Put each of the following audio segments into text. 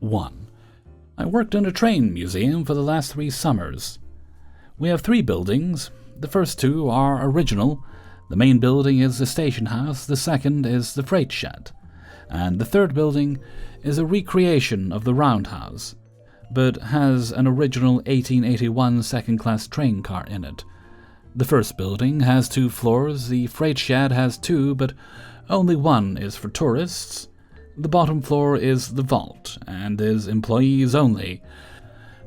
1. I worked in a train museum for the last 3 summers. We have 3 buildings. The first 2 are original. The main building is the station house, the second is the freight shed, and the third building is a recreation of the roundhouse, but has an original 1881 second-class train car in it. The first building has 2 floors, the freight shed has 2, but only one is for tourists. The bottom floor is the vault, and is employees only,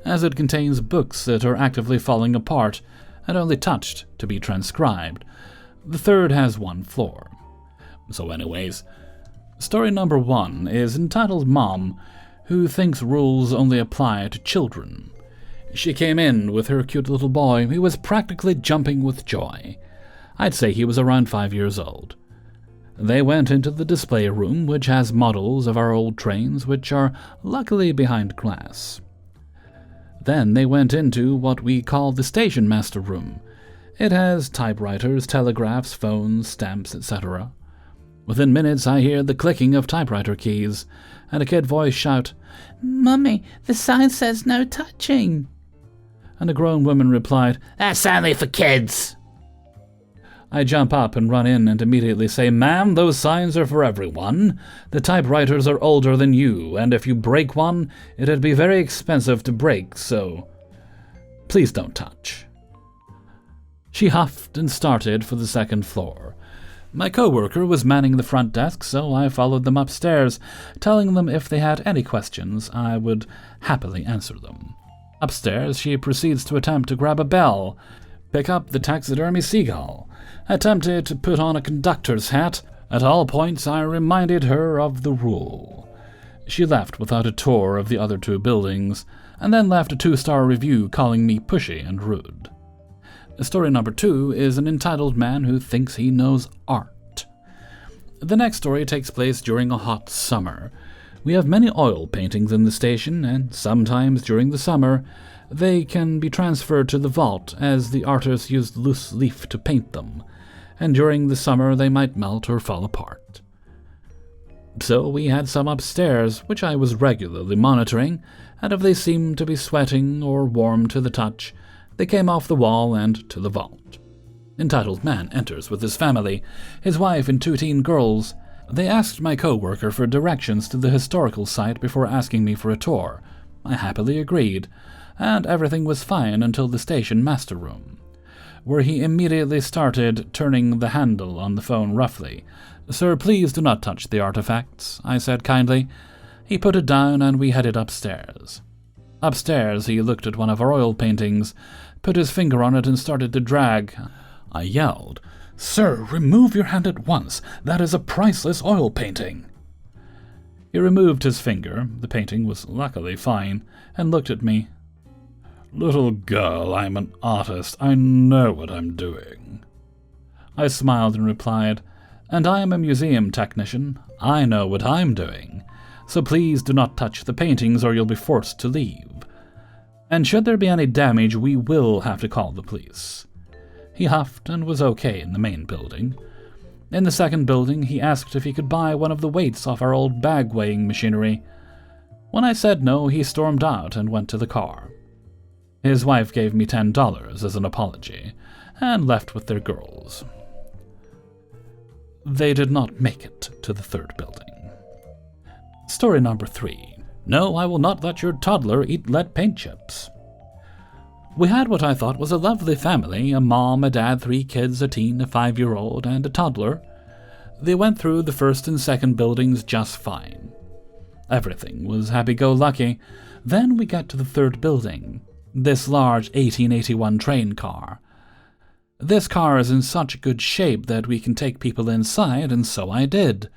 as it contains books that are actively falling apart and only touched to be transcribed. The third has 1 floor. So anyways, story number 1 is entitled Mom, who thinks rules only apply to children. She came in with her cute little boy, who was practically jumping with joy. I'd say he was around 5 years old. They went into the display room, which has models of our old trains, which are luckily behind glass. Then they went into what we call the station master room. It has typewriters, telegraphs, phones, stamps, etc. Within minutes I hear the clicking of typewriter keys, and a kid voice shout, "Mummy, the sign says no touching." And a grown woman replied, "That's only for kids." I jump up and run in and immediately say, "Ma'am, those signs are for everyone. The typewriters are older than you, and if you break one, it'd be very expensive to break, so please don't touch." She huffed and started for the second floor. My coworker was manning the front desk, so I followed them upstairs, telling them if they had any questions, I would happily answer them. Upstairs, she proceeds to attempt to grab a bell, pick up the taxidermy seagull, attempted to put on a conductor's hat. At all points I reminded her of the rule. She left without a tour of the other 2 buildings, and then left a 2-star review calling me pushy and rude. Story number 2 is an entitled man who thinks he knows art. The next story takes place during a hot summer. We have many oil paintings in the station, and sometimes during the summer they can be transferred to the vault, as the artists used loose leaf to paint them, and during the summer they might melt or fall apart. So we had some upstairs, which I was regularly monitoring, and if they seemed to be sweating or warm to the touch, they came off the wall and to the vault. Entitled man enters with his family, his wife and 2 teen girls. They asked my co-worker for directions to the historical site before asking me for a tour. I happily agreed, and everything was fine until the station master room, where he immediately started turning the handle on the phone roughly. "Sir, please do not touch the artifacts," I said kindly. He put it down and we headed upstairs. Upstairs, he looked at one of our oil paintings, put his finger on it and started to drag. I yelled, "Sir, remove your hand at once. That is a priceless oil painting." He removed his finger, the painting was luckily fine, and looked at me. "Little girl, I'm an artist. I know what I'm doing." I smiled and replied, "And I am a museum technician. I know what I'm doing. So please do not touch the paintings or you'll be forced to leave. And should there be any damage, we will have to call the police." He huffed and was okay in the main building. In the second building, he asked if he could buy one of the weights off our old bag-weighing machinery. When I said no, he stormed out and went to the car. His wife gave me $10 as an apology, and left with their girls. They did not make it to the third building. Story number 3. No, I will not let your toddler eat lead paint chips. We had what I thought was a lovely family, a mom, a dad, 3 kids, a teen, a 5-year-old, and a toddler. They went through the first and second buildings just fine. Everything was happy-go-lucky. Then we got to the third building, this large 1881 train car. This car is in such good shape that we can take people inside, and so I did.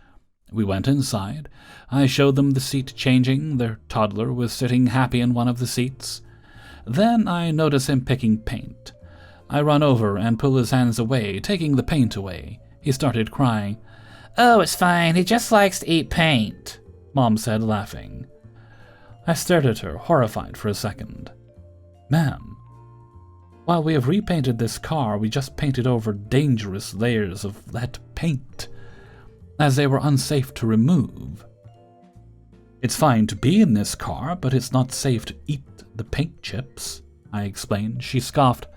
We went inside. I showed them the seat changing. Their toddler was sitting happy in one of the seats. Then I notice him picking paint. I run over and pull his hands away, taking the paint away. He started crying. "Oh, it's fine. He just likes to eat paint," Mom said, laughing. I stared at her, horrified for a second. "Ma'am, while we have repainted this car, we just painted over dangerous layers of lead paint, as they were unsafe to remove." "It's fine to be in this car, but it's not safe to eat the paint chips," I explained. She scoffed.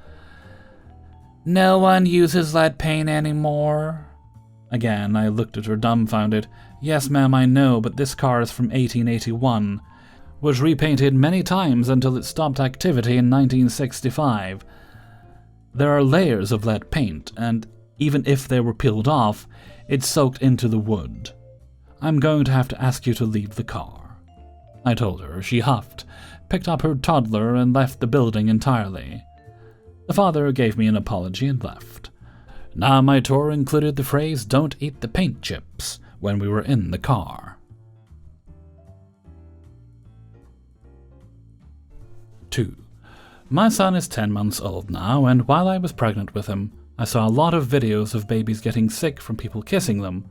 "No one uses lead paint anymore." Again, I looked at her dumbfounded. "Yes, ma'am, I know, but this car is from 1881. Was repainted many times until it stopped activity in 1965. There are layers of lead paint, and even if they were peeled off, it's soaked into the wood. I'm going to have to ask you to leave the car." I told her. She huffed, picked up her toddler, and left the building entirely. The father gave me an apology and left. Now my tour included the phrase, "Don't eat the paint chips," when we were in the car. 2. My son is 10 months old now, and while I was pregnant with him, I saw a lot of videos of babies getting sick from people kissing them,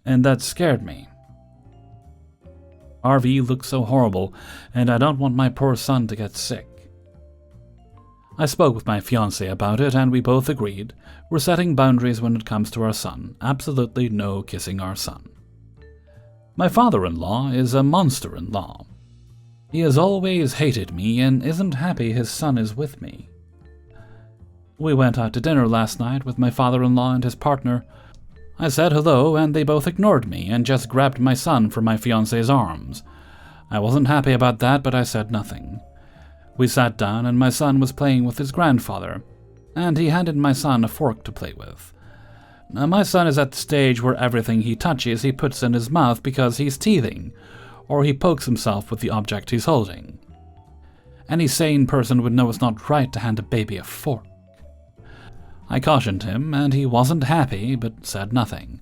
and that scared me. RV looks so horrible, and I don't want my poor son to get sick. I spoke with my fiancé about it, and we both agreed we're setting boundaries when it comes to our son. Absolutely no kissing our son. My father-in-law is a monster-in-law. He has always hated me and isn't happy his son is with me. We went out to dinner last night with my father-in-law and his partner. I said hello, and they both ignored me and just grabbed my son from my fiancé's arms. I wasn't happy about that, but I said nothing. We sat down, and my son was playing with his grandfather, and he handed my son a fork to play with. Now, my son is at the stage where everything he touches he puts in his mouth because he's teething, or he pokes himself with the object he's holding. Any sane person would know it's not right to hand a baby a fork. I cautioned him, and he wasn't happy, but said nothing.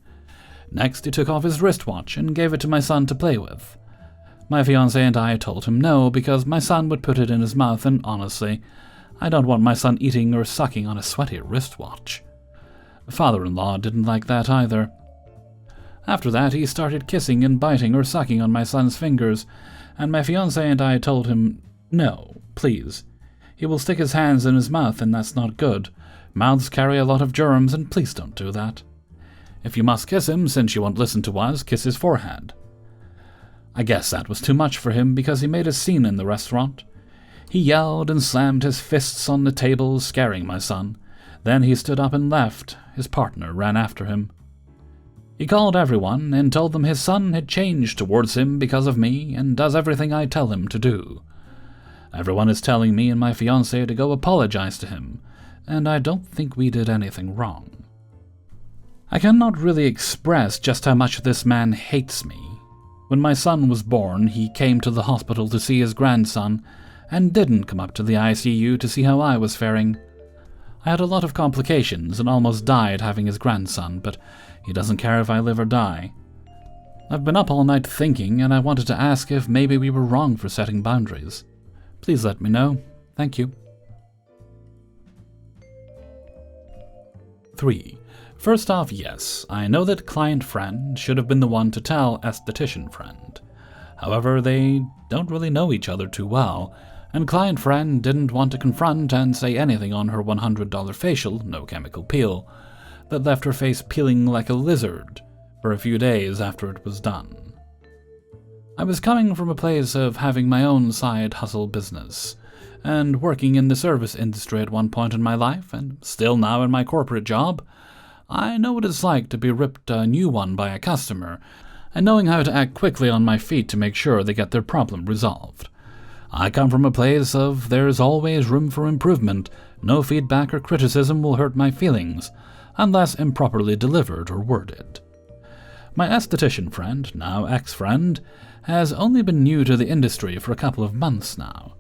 Next, he took off his wristwatch and gave it to my son to play with. My fiancé and I told him no, because my son would put it in his mouth, and honestly, I don't want my son eating or sucking on a sweaty wristwatch. Father-in-law didn't like that either. After that, he started kissing and biting or sucking on my son's fingers, and my fiancé and I told him, "No, please. He will stick his hands in his mouth, and that's not good. Mouths carry a lot of germs, and please don't do that. If you must kiss him, since you won't listen to us, kiss his forehead." I guess that was too much for him, because he made a scene in the restaurant. He yelled and slammed his fists on the table, scaring my son. Then he stood up and left. His partner ran after him. He called everyone and told them his son had changed towards him because of me and does everything I tell him to do. Everyone is telling me and my fiancé to go apologize to him, and I don't think we did anything wrong. I cannot really express just how much this man hates me. When my son was born, he came to the hospital to see his grandson and didn't come up to the ICU to see how I was faring. I had a lot of complications and almost died having his grandson, but he doesn't care if I live or die. I've been up all night thinking, and I wanted to ask if maybe we were wrong for setting boundaries. Please let me know. Thank you. 3. First off, yes, I know that client friend should have been the one to tell esthetician friend. However, they don't really know each other too well, and client friend didn't want to confront and say anything on her $100 facial, no chemical peel, that left her face peeling like a lizard for a few days after it was done. I was coming from a place of having my own side hustle business, and working in the service industry at one point in my life, and still now in my corporate job. I know what it's like to be ripped a new one by a customer, and knowing how to act quickly on my feet to make sure they get their problem resolved. I come from a place of there's always room for improvement. No feedback or criticism will hurt my feelings, unless improperly delivered or worded. My esthetician friend, now ex-friend, has only been new to the industry for a couple of months now.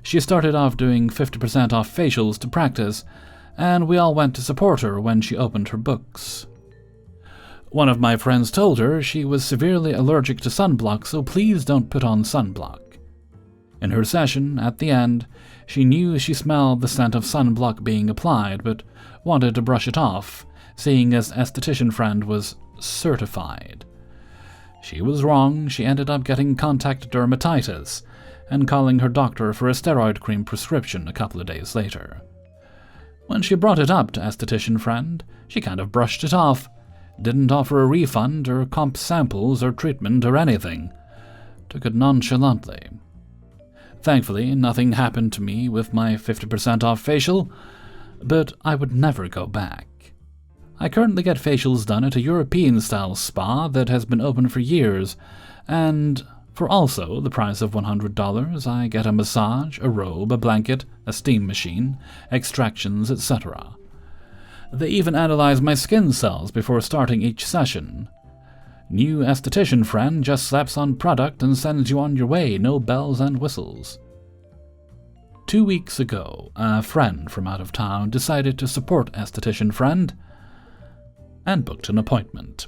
She started off doing 50% off facials to practice, and we all went to support her when she opened her books. One of my friends told her she was severely allergic to sunblock, so please don't put on sunblock. In her session, at the end, she knew she smelled the scent of sunblock being applied, but wanted to brush it off, seeing as esthetician friend was certified. She was wrong. She ended up getting contact dermatitis and calling her doctor for a steroid cream prescription a couple of days later. When she brought it up to esthetician friend, she kind of brushed it off, didn't offer a refund or comp samples or treatment or anything. took it nonchalantly. Thankfully, nothing happened to me with my 50% off facial, but I would never go back. I currently get facials done at a European-style spa that has been open for years, and for also the price of $100, I get a massage, a robe, a blanket, a steam machine, extractions, etc. They even analyze my skin cells before starting each session. New esthetician friend just slaps on product and sends you on your way, no bells and whistles. 2 weeks ago, a friend from out of town decided to support esthetician friend and booked an appointment.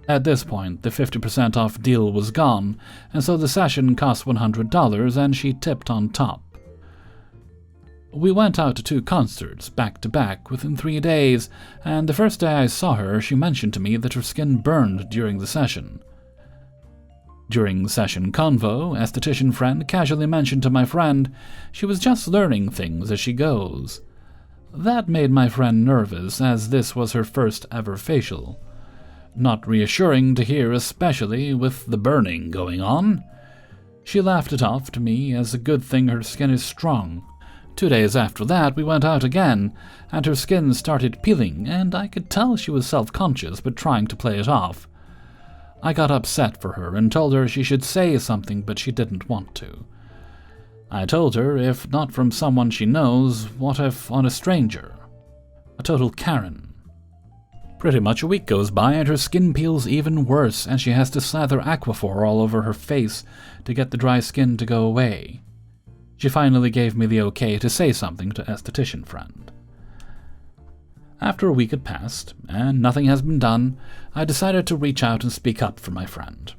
At this point, the 50% off deal was gone, and so the session cost $100 and she tipped on top. We went out to 2 concerts, back to back, within 3 days, and the first day I saw her, she mentioned to me that her skin burned during the session. During the session convo, esthetician friend casually mentioned to my friend she was just learning things as she goes. That made my friend nervous, as this was her first ever facial. Not reassuring to hear, especially with the burning going on. She laughed it off to me as a good thing her skin is strong. 2 days after that, we went out again, and her skin started peeling, and I could tell she was self-conscious but trying to play it off. I got upset for her and told her she should say something, but she didn't want to. I told her if not from someone she knows, what if on a stranger? A total Karen. Pretty much a week goes by and her skin peels even worse, and she has to slather Aquaphor all over her face to get the dry skin to go away. She finally gave me the okay to say something to esthetician friend. After a week had passed, and nothing has been done, I decided to reach out and speak up for my friend.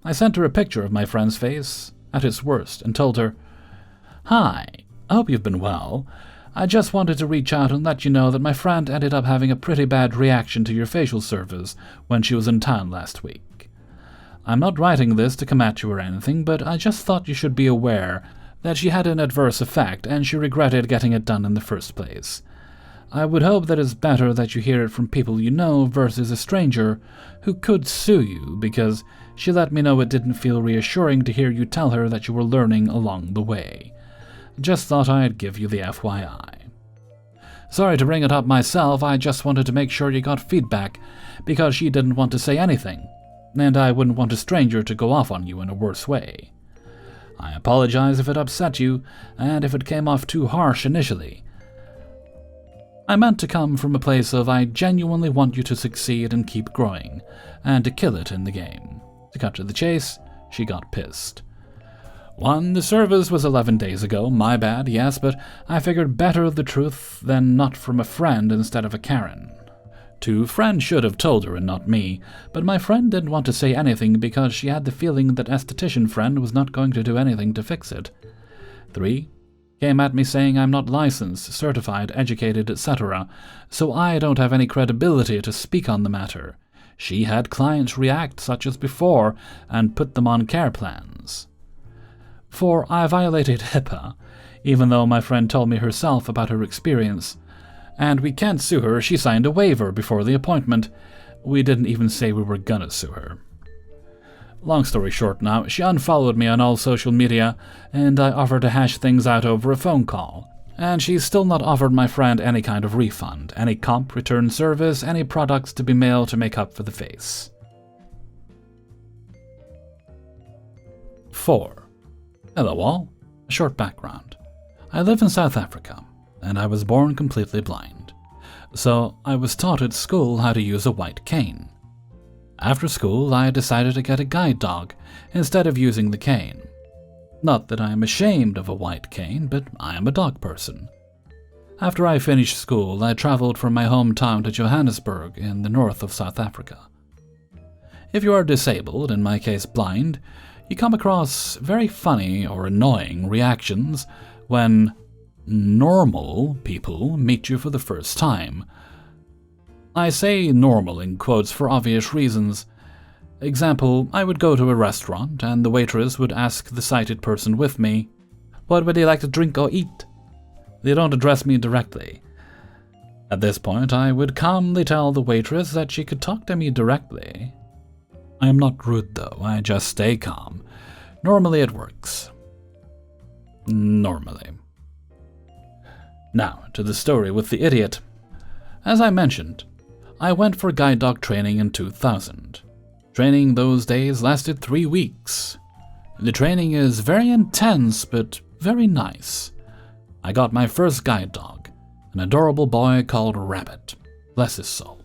I sent her a picture of my friend's face, at its worst, and told her, "Hi, I hope you've been well. I just wanted to reach out and let you know that my friend ended up having a pretty bad reaction to your facial service when she was in town last week. I'm not writing this to come at you or anything, but I just thought you should be aware that she had an adverse effect and she regretted getting it done in the first place. I would hope that it's better that you hear it from people you know versus a stranger who could sue you, because she let me know it didn't feel reassuring to hear you tell her that you were learning along the way. Just thought I'd give you the FYI. Sorry to bring it up myself, I just wanted to make sure you got feedback, because she didn't want to say anything, and I wouldn't want a stranger to go off on you in a worse way. I apologize if it upset you, and if it came off too harsh initially. I meant to come from a place of I genuinely want you to succeed and keep growing, and to kill it in the game. To cut to the chase, she got pissed. 1. The service was 11 days ago, my bad, yes, but I figured better the truth than not from a friend instead of a Karen. 2. Friend should have told her and not me, but my friend didn't want to say anything because she had the feeling that esthetician friend was not going to do anything to fix it. 3. Came at me saying I'm not licensed, certified, educated, etc., so I don't have any credibility to speak on the matter. She had clients react such as before and put them on care plans. 4. I violated HIPAA, even though my friend told me herself about her experience. And we can't sue her, she signed a waiver before the appointment. We didn't even say we were gonna sue her. Long story short now, she unfollowed me on all social media, and I offered to hash things out over a phone call. And she's still not offered my friend any kind of refund, any comp, return service, any products to be mailed to make up for the face. 4. Hello all. A short background. I live in South Africa, and I was born completely blind. So I was taught at school how to use a white cane. After school, I decided to get a guide dog instead of using the cane. Not that I am ashamed of a white cane, but I am a dog person. After I finished school, I traveled from my hometown to Johannesburg in the north of South Africa. If you are disabled, in my case blind, you come across very funny or annoying reactions when normal people meet you for the first time. I say normal in quotes for obvious reasons. Example, I would go to a restaurant and the waitress would ask the sighted person with me, "What would you like to drink or eat?" They don't address me directly. At this point, I would calmly tell the waitress that she could talk to me directly. I am not rude though, I just stay calm. Normally it works. Normally. Now, to the story with the idiot. As I mentioned, I went for guide dog training in 2000. Training those days lasted 3 weeks. The training is very intense, but very nice. I got my first guide dog, an adorable boy called Rabbit. Bless his soul.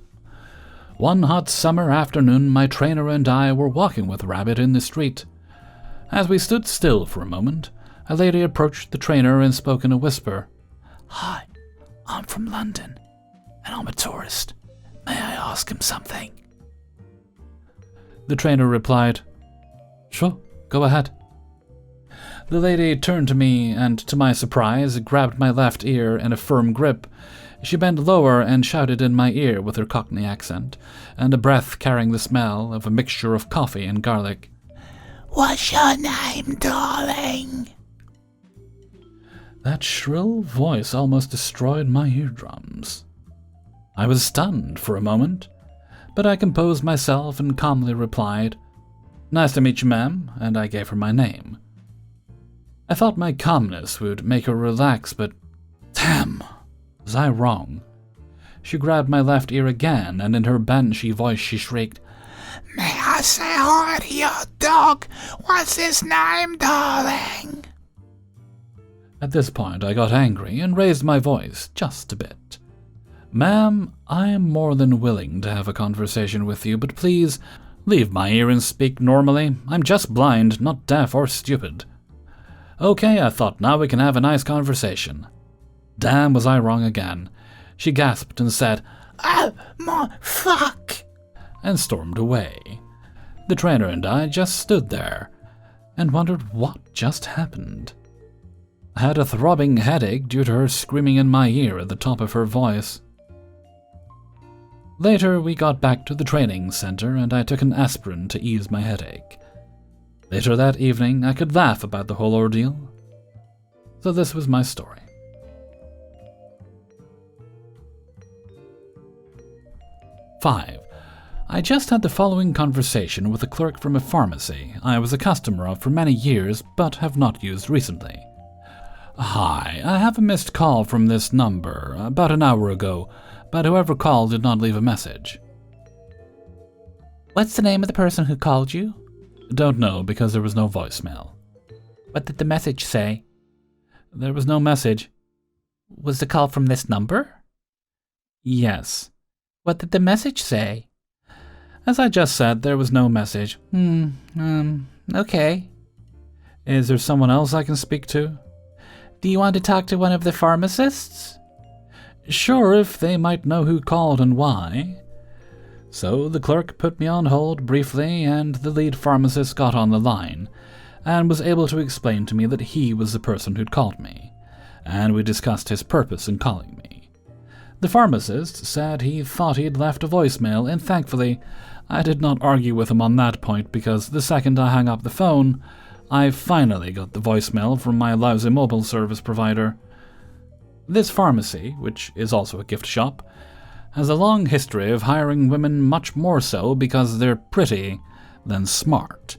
One hot summer afternoon, my trainer and I were walking with Rabbit in the street. As we stood still for a moment, a lady approached the trainer and spoke in a whisper. "Hi, I'm from London, and I'm a tourist. May I ask him something?" The trainer replied, "Sure, go ahead." The lady turned to me and, to my surprise, grabbed my left ear in a firm grip. She bent lower and shouted in my ear with her Cockney accent, and a breath carrying the smell of a mixture of coffee and garlic. "What's your name, darling?" That shrill voice almost destroyed my eardrums. I was stunned for a moment, but I composed myself and calmly replied, "Nice to meet you, ma'am," and I gave her my name. I thought my calmness would make her relax, but damn, was I wrong. She grabbed my left ear again, and in her banshee voice she shrieked, "May I say hi to your dog? What's his name, darling?" At this point I got angry and raised my voice just a bit. "Ma'am, I am more than willing to have a conversation with you, but please leave my ear and speak normally. I'm just blind, not deaf or stupid." "Okay," I thought, "now we can have a nice conversation." Damn, was I wrong again. She gasped and said, "Oh my fuck," and stormed away. The trainer and I just stood there and wondered what just happened. I had a throbbing headache due to her screaming in my ear at the top of her voice. Later, we got back to the training center and I took an aspirin to ease my headache. Later that evening, I could laugh about the whole ordeal. So this was my story. 5. I just had the following conversation with a clerk from a pharmacy I was a customer of for many years but have not used recently. "Hi, I have a missed call from this number about an hour ago, but whoever called did not leave a message." "What's the name of the person who called you?" "Don't know, because there was no voicemail." "What did the message say?" "There was no message." "Was the call from this number?" "Yes." "What did the message say?" "As I just said, there was no message." Okay. "Is there someone else I can speak to?" "Do you want to talk to one of the pharmacists?" "Sure, if they might know who called and why." So the clerk put me on hold briefly, and the lead pharmacist got on the line, and was able to explain to me that he was the person who'd called me, and we discussed his purpose in calling me. The pharmacist said he thought he'd left a voicemail, and thankfully, I did not argue with him on that point, because the second I hung up the phone, I finally got the voicemail from my lousy mobile service provider. This pharmacy, which is also a gift shop, has a long history of hiring women much more so because they're pretty than smart,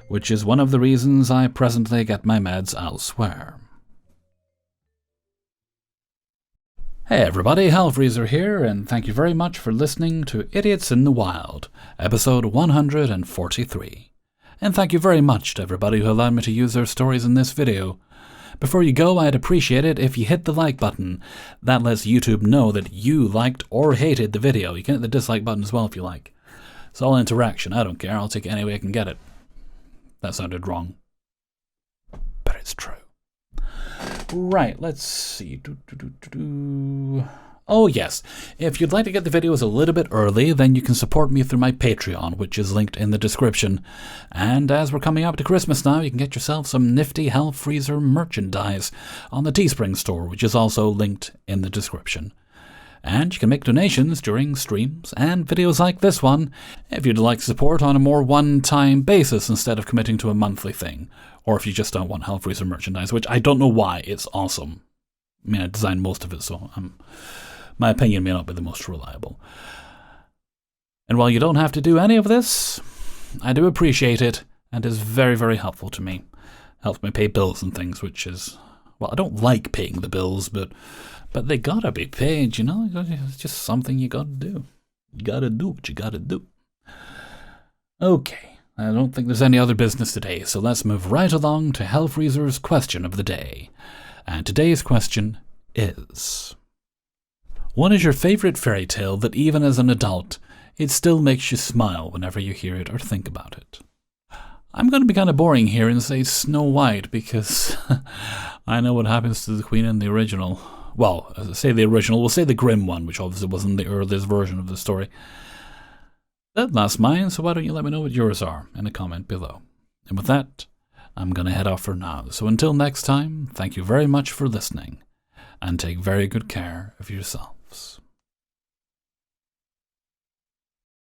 which is one of the reasons I presently get my meds elsewhere. Hey everybody, Hellfreezer here, and thank you very much for listening to Idiots in the Wild, episode 143. And thank you very much to everybody who allowed me to use their stories in this video. Before you go, I'd appreciate it if you hit the like button. That lets YouTube know that you liked or hated the video. You can hit the dislike button as well if you like. It's all interaction. I don't care. I'll take it any way I can get it. That sounded wrong, but it's true. Right, let's see. Oh yes, if you'd like to get the videos a little bit early, then you can support me through my Patreon, which is linked in the description. And as we're coming up to Christmas now, you can get yourself some nifty Hellfreezer merchandise on the Teespring store, which is also linked in the description. And you can make donations during streams and videos like this one, if you'd like support on a more one-time basis instead of committing to a monthly thing, or if you just don't want Hellfreezer merchandise, which I don't know why, it's awesome. I mean, I designed most of it, so my opinion may not be the most reliable. And while you don't have to do any of this, I do appreciate it, and is very, very helpful to me. Helps me pay bills and things, which is, well, I don't like paying the bills, but they gotta be paid, you know? It's just something you gotta do. You gotta do what you gotta do. Okay, I don't think there's any other business today, so let's move right along to Hellfreezer's question of the day. And today's question is: what is your favorite fairy tale that even as an adult, it still makes you smile whenever you hear it or think about it? I'm going to be kind of boring here and say Snow White, because I know what happens to the Queen in the original. Well, say the original, we'll say the Grimm one, which obviously wasn't the earliest version of the story. That's mine, so why don't you let me know what yours are in a comment below. And with that, I'm going to head off for now. So until next time, thank you very much for listening, and take very good care of yourselves.